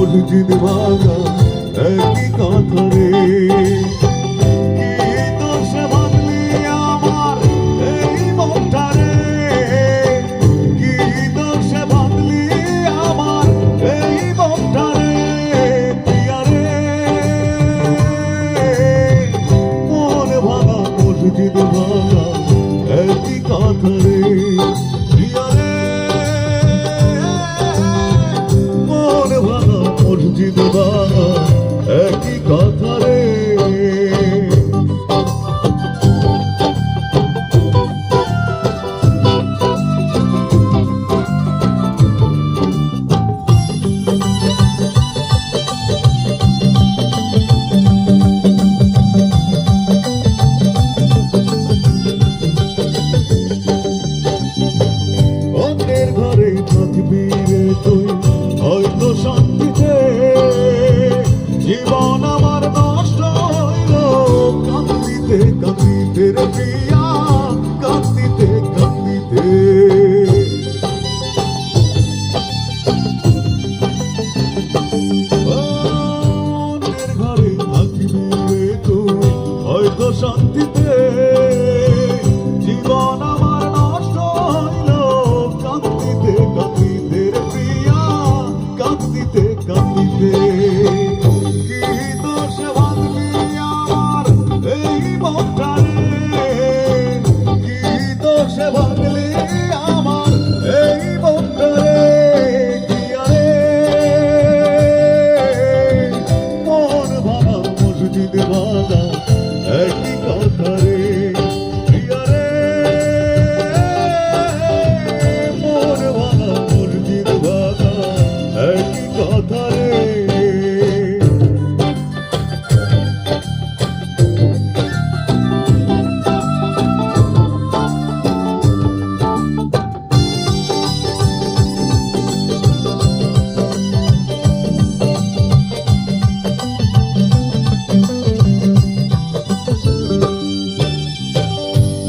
মসজিদ ভাঙা একই কথা রে। কি দোষে ভাঙলি আমার এই মনটা রে, কি দোষে ভাঙলি আমার এই মনটা রে। প্রিয়া রে মন ভাঙা মসজিদ ভাঙা একই কথা রে। প্রিয়া রে মন ভাঙা মসজিদ ভাঙা একই কথা রে। অন্যের ঘরে থাকবি রে তুই হয়তো শান্তিতে, জীবন আমার নষ্ট হইল কান্দিতে কান্দিতে রে প্রিয়া, কান্দিতে কান্দিতে। অন্যের ঘরে থাকবি রে তুই হয়তো শান্তিতে, জীবন আমার নষ্ট হইল কান্দিতে কান্দিতে রে প্রিয়া, কান্দিতে কান্দিতে। কি দোষে ভাঙলি আমার এই মনটা রে, কি দোষে ভাঙলি আমার এই মনটা রে। প্রিয়া রে মন ভাঙা মসজিদ ভাঙা একই কথা রে। প্রিয়া রে মন ভাঙা মসজিদ ভাঙা একই কথা রে।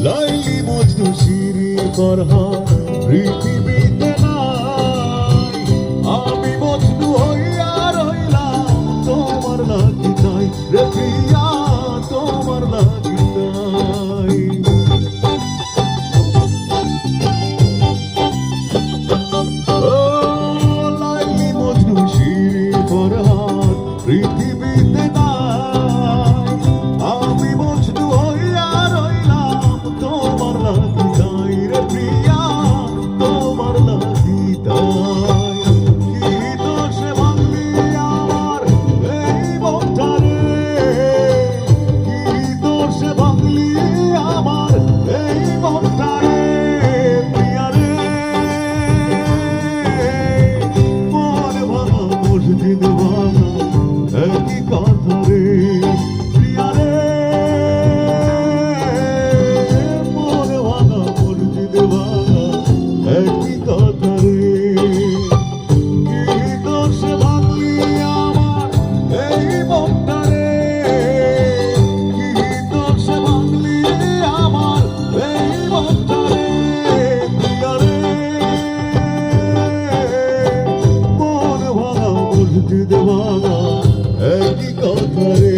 লাইলি মজনু শিরি ফরহাদ পৃথিবীতে নাই, আমি মজনু হইয়া রইলাম তোমার লাগি নাই রে প্রিয়া, তোমার লাগি নাই। ও লাইলি মজনু শিরি ফরহাদ পৃথিবীতে নাই, আমি মজনু হইয়া রইলাম তোমার লাগি নাই রে প্রিয়া, তোমার লাগি নাই। কি দোষে ভাঙলি আমার এই মনটা রে, কি দোষে ভাঙলি আমার এই মনটা রে। প্রিয়া রে মন ভাঙা মসজিদ ভাঙা একই কথা রে। প্রিয়া রে মন ভাঙা মসজিদ ভাঙা একই কথা রে। কি দোষে ভাঙলি আমার এই মনটা রে, কি দোষে ভাঙলি আমার এই মনটা রে। প্রিয়া রে মন ভাঙা মসজিদ ভাঙা একই কথা রে।